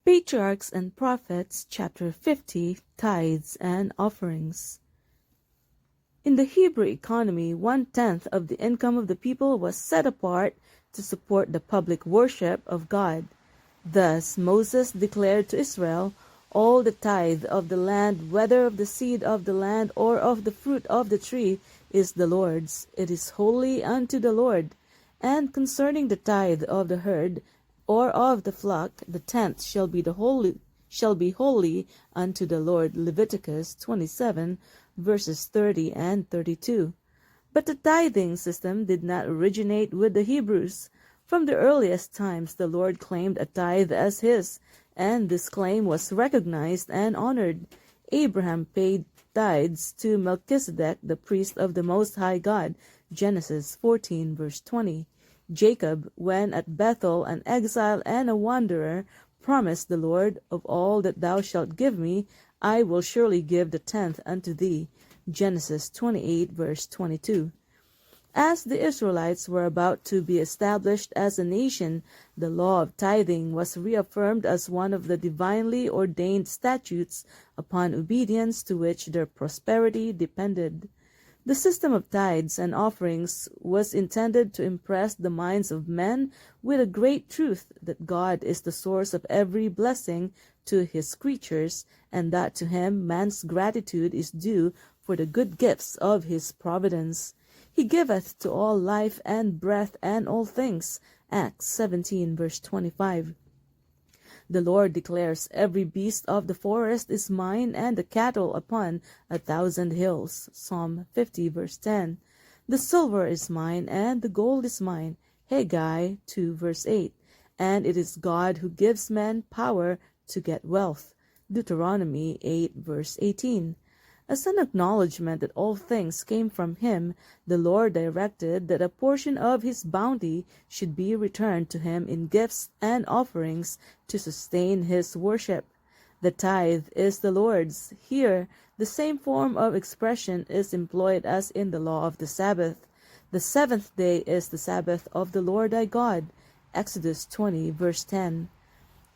Patriarchs and Prophets, Chapter 50, Tithes and Offerings. In the Hebrew economy, 1/10 of the income of the people was set apart to support the public worship of God. Thus Moses declared to Israel, "All the tithe of the land, whether of the seed of the land or of the fruit of the tree, is the Lord's. It is holy unto the Lord. And concerning the tithe of the herd or of the flock, the 10th shall be holy unto the Lord." Leviticus 27, verses 30 and 32. But the tithing system did not originate with the Hebrews. From the earliest times, the Lord claimed a tithe as his, and this claim was recognized and honored. Abraham paid tithes to Melchizedek, the priest of the Most High God, Genesis 14, verse 20. Jacob, when at Bethel an exile and a wanderer, promised the Lord, "Of all that thou shalt give me, I will surely give the 10th unto thee." Genesis 28, verse 22. As the Israelites were about to be established as a nation, the law of tithing was reaffirmed as one of the divinely ordained statutes upon obedience to which their prosperity depended. The system of tithes and offerings was intended to impress the minds of men with a great truth that God is the source of every blessing to his creatures, and that to him man's gratitude is due for the good gifts of his providence. "He giveth to all life and breath and all things." Acts 17, verse 25. The Lord declares, "Every beast of the forest is mine, and the cattle upon 1,000 hills." Psalm 50, verse 10. "The silver is mine, and the gold is mine." Haggai 2, verse 8. "And it is God who gives men power to get wealth." Deuteronomy 8, verse 18. As an acknowledgment that all things came from him, the Lord directed that a portion of his bounty should be returned to him in gifts and offerings to sustain his worship. The tithe is the Lord's. Here, the same form of expression is employed as in the law of the Sabbath. "The seventh day is the Sabbath of the Lord thy God." Exodus 20, verse 10.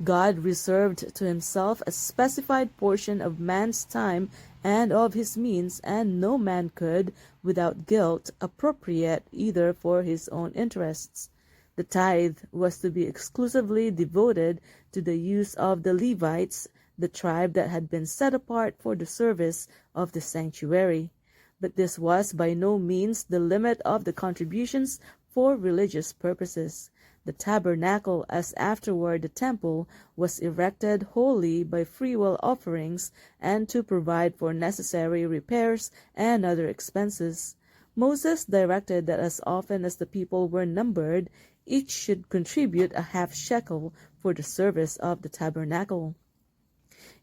God reserved to himself a specified portion of man's time and of his means, and no man could, without guilt, appropriate either for his own interests. The tithe was to be exclusively devoted to the use of the Levites, the tribe that had been set apart for the service of the sanctuary. But this was by no means the limit of the contributions for religious purposes. The tabernacle, as afterward the temple, was erected wholly by freewill offerings and to provide for necessary repairs and other expenses. Moses directed that as often as the people were numbered, each should contribute a half shekel for the service of the tabernacle.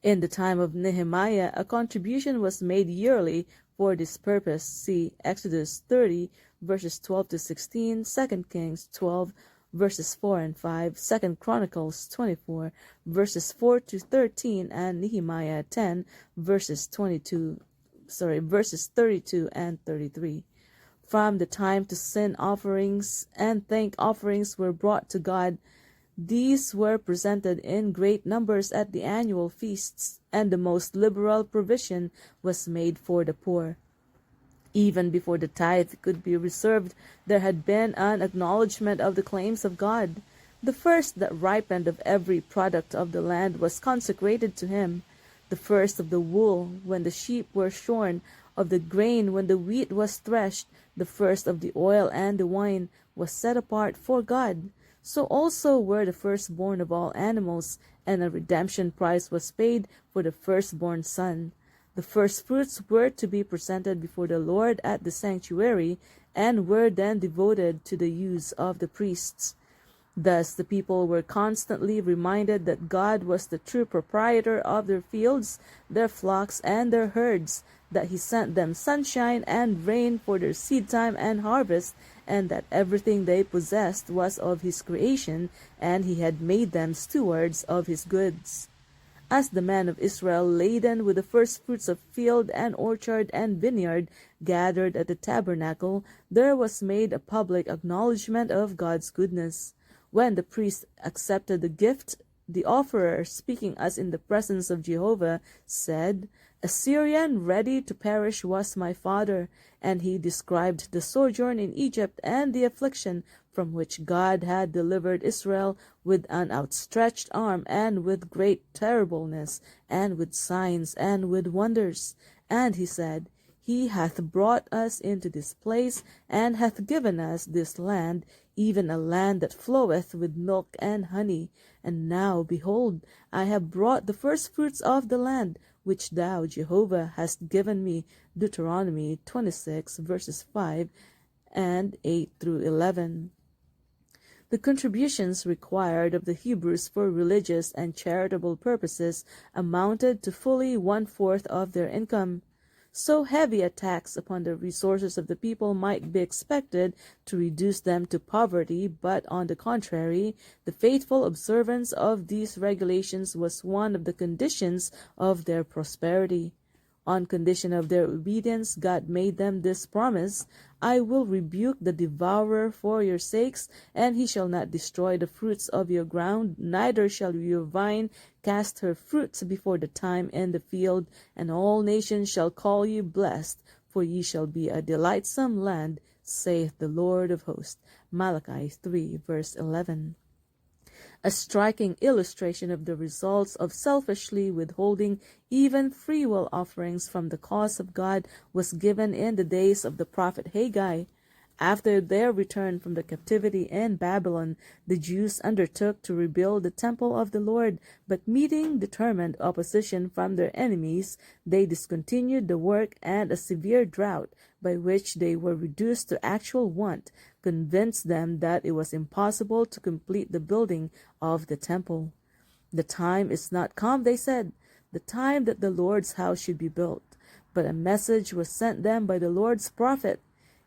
In the time of Nehemiah, a contribution was made yearly for this purpose. See Exodus 30, verses 12 to 16, 2 Kings 12, verses 4 and 5, 2 Chronicles 24, verses 4 to 13, and Nehemiah 10, verses 32 and 33. From the time to sin offerings and thank offerings were brought to God, these were presented in great numbers at the annual feasts, and the most liberal provision was made for the poor. Even before the tithe could be reserved, there had been an acknowledgment of the claims of God. The first that ripened of every product of the land was consecrated to him. The first of the wool, when the sheep were shorn, of the grain, when the wheat was threshed, the first of the oil and the wine, was set apart for God. So also were the firstborn of all animals, and a redemption price was paid for the firstborn son. The firstfruits were to be presented before the Lord at the sanctuary, and were then devoted to the use of the priests. Thus the people were constantly reminded that God was the true proprietor of their fields, their flocks, and their herds, that he sent them sunshine and rain for their seedtime and harvest, and that everything they possessed was of his creation, and he had made them stewards of his goods. As the men of Israel, laden with the firstfruits of field and orchard and vineyard, gathered at the tabernacle, there was made a public acknowledgment of God's goodness. When the priest accepted the gift the offerer, speaking as in the presence of Jehovah, said, "A Syrian ready to perish was my father," and he described the sojourn in Egypt and the affliction from which God had delivered Israel with an outstretched arm and with great terribleness and with signs and with wonders. And he said, "He hath brought us into this place, and hath given us this land, even a land that floweth with milk and honey. And now, behold, I have brought the firstfruits of the land, which thou, Jehovah, hast given me." Deuteronomy 26, verses 5 and 8 through 11. The contributions required of the Hebrews for religious and charitable purposes amounted to fully 1/4 of their income. So heavy a tax upon the resources of the people might be expected to reduce them to poverty, but on the contrary, the faithful observance of these regulations was one of the conditions of their prosperity. On condition of their obedience, God made them this promise: "I will rebuke the devourer for your sakes, and he shall not destroy the fruits of your ground, neither shall your vine cast her fruits before the time in the field, and all nations shall call you blessed, for ye shall be a delightsome land, saith the Lord of hosts." Malachi 3, verse 11. A striking illustration of the results of selfishly withholding even free will offerings from the cause of God was given in the days of the prophet Haggai. After their return from the captivity in Babylon, the Jews undertook to rebuild the temple of the Lord, but meeting determined opposition from their enemies, they discontinued the work, and a severe drought, by which they were reduced to actual want, convinced them that it was impossible to complete the building of the temple. "The time is not come," they said, "the time that the Lord's house should be built." But a message was sent them by the Lord's prophet: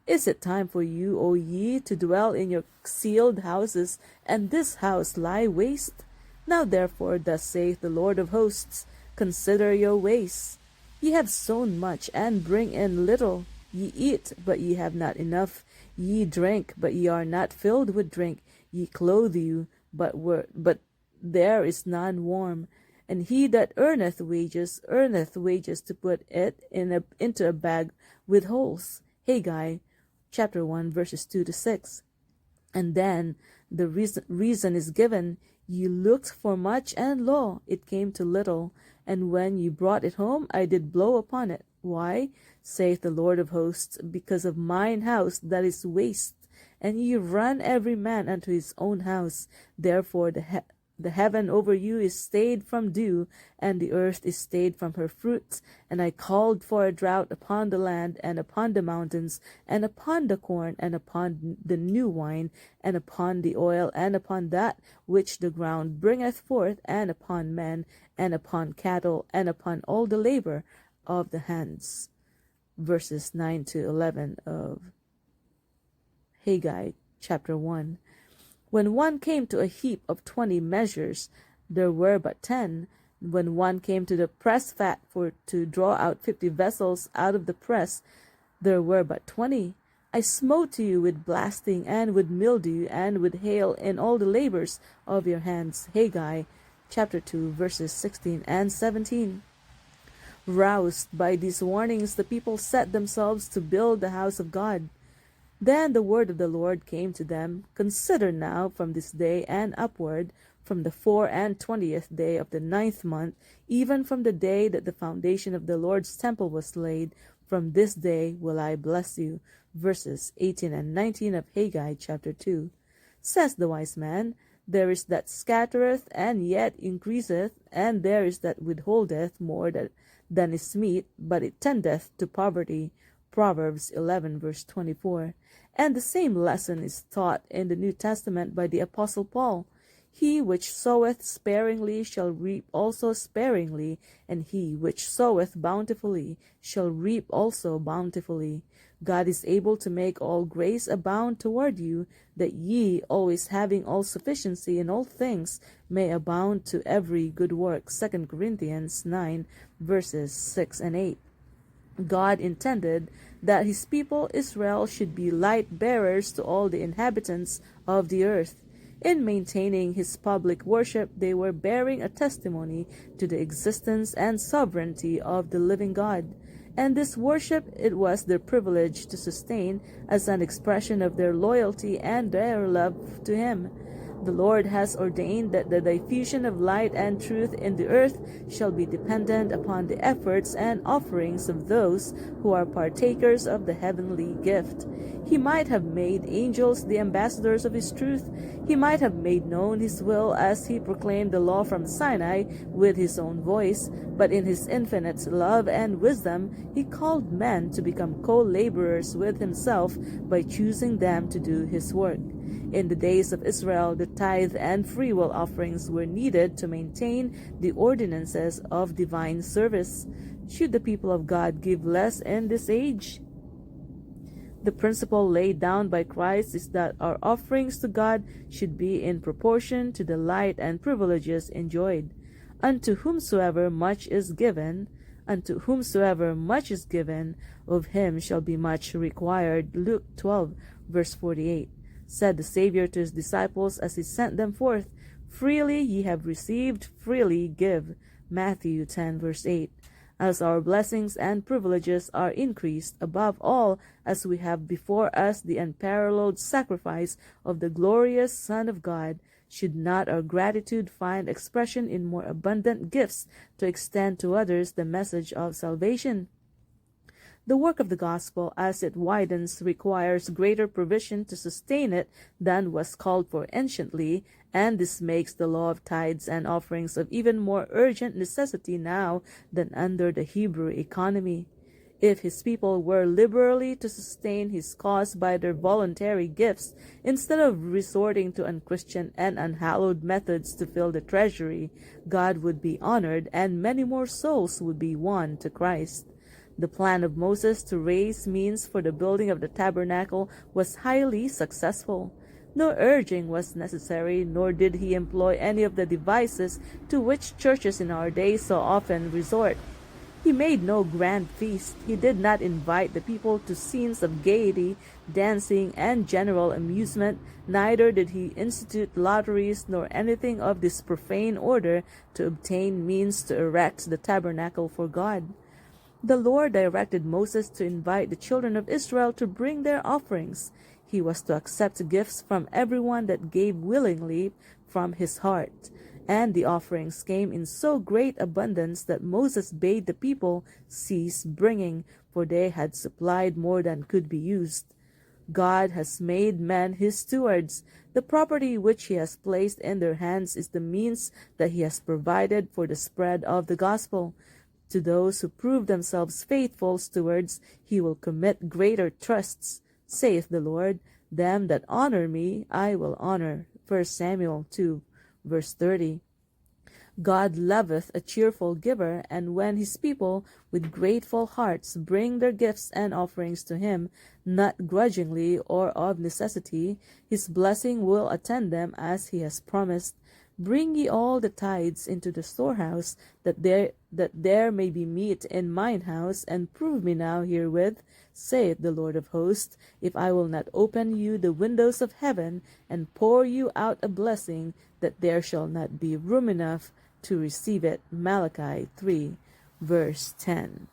"Is it time for you, O ye, to dwell in your sealed houses, and this house lie waste? Now therefore, thus saith the Lord of hosts, consider your ways. Ye have sown much, and bring in little. Ye eat, but ye have not enough. Ye drink, but ye are not filled with drink. Ye clothe you, but there is none warm. And he that earneth wages to put it into a bag with holes." Haggai chapter 1, verses 2 to 6. And then the reason is given: "Ye looked for much, and lo, it came to little. And when ye brought it home, I did blow upon it. Why, saith the Lord of hosts, because of mine house that is waste, and ye run every man unto his own house. Therefore the heaven over you is stayed from dew, and the earth is stayed from her fruits. And I called for a drought upon the land, and upon the mountains, and upon the corn, and upon the new wine, and upon the oil, and upon that which the ground bringeth forth, and upon men, and upon cattle, and upon all the labor of the hands." Verses 9 to 11 of Haggai chapter 1. When one came to a heap of 20 measures, there were but 10. When one came to the press fat to draw out 50 vessels out of the press, there were but 20. I smote you with blasting, and with mildew, and with hail in all the labors of your hands. Haggai chapter 2, verses 16 and 17. Roused by these warnings, the people set themselves to build the house of God. Then the word of the Lord came to them: "Consider now from this day and upward, from the 24th day of the 9th month, even from the day that the foundation of the Lord's temple was laid, from this day will I bless you." Verses 18 and 19 of Haggai chapter 2. Says the wise man, "There is that scattereth, and yet increaseth, and there is that withholdeth more than is meet, but it tendeth to poverty." Proverbs 11, verse 24. And the same lesson is taught in the New Testament by the Apostle Paul: "He which soweth sparingly shall reap also sparingly, and he which soweth bountifully shall reap also bountifully." God is able to make all grace abound toward you, that ye, always having all sufficiency in all things, may abound to every good work. 2 Corinthians 9, verses 6 and 8. God intended that his people Israel should be light bearers to all the inhabitants of the earth. In maintaining his public worship, they were bearing a testimony to the existence and sovereignty of the living God. And this worship it was their privilege to sustain as an expression of their loyalty and their love to him. The Lord has ordained that the diffusion of light and truth in the earth shall be dependent upon the efforts and offerings of those who are partakers of the heavenly gift. He might have made angels the ambassadors of his truth. He might have made known his will as he proclaimed the law from Sinai with his own voice, but in his infinite love and wisdom, he called men to become co-laborers with himself by choosing them to do his work. In the days of Israel, the tithe and freewill offerings were needed to maintain the ordinances of divine service. Should the people of God give less in this age? The principle laid down by Christ is that our offerings to God should be in proportion to the light and privileges enjoyed. Unto whomsoever much is given, of him shall be much required. Luke 12, verse 48. Said the Savior to his disciples as he sent them forth, Freely ye have received, freely give. Matthew 10, verse 8. As our blessings and privileges are increased, above all, as we have before us the unparalleled sacrifice of the glorious Son of God, should not our gratitude find expression in more abundant gifts to extend to others the message of salvation? The work of the gospel, as it widens, requires greater provision to sustain it than was called for anciently, and this makes the law of tithes and offerings of even more urgent necessity now than under the Hebrew economy. If his people were liberally to sustain his cause by their voluntary gifts, instead of resorting to unchristian and unhallowed methods to fill the treasury, God would be honored and many more souls would be won to Christ. The plan of Moses to raise means for the building of the tabernacle was highly successful. No urging was necessary, nor did he employ any of the devices to which churches in our day so often resort. He made no grand feast. He did not invite the people to scenes of gaiety, dancing, and general amusement. Neither did he institute lotteries nor anything of this profane order to obtain means to erect the tabernacle for God. The Lord directed Moses to invite the children of Israel to bring their offerings. He was to accept gifts from everyone that gave willingly from his heart. And the offerings came in so great abundance that Moses bade the people cease bringing, for they had supplied more than could be used. God has made men his stewards. The property which he has placed in their hands is the means that he has provided for the spread of the gospel. To those who prove themselves faithful stewards, he will commit greater trusts. Saith the Lord, Them that honor me I will honor. 1 Samuel 2, verse 30. God loveth a cheerful giver, and when his people with grateful hearts bring their gifts and offerings to him, not grudgingly or of necessity, his blessing will attend them as he has promised. Bring ye all the tithes into the storehouse, that there may be meat in mine house, and prove me now herewith, saith the Lord of hosts, if I will not open you the windows of heaven, and pour you out a blessing, that there shall not be room enough to receive it. Malachi 3, verse 10.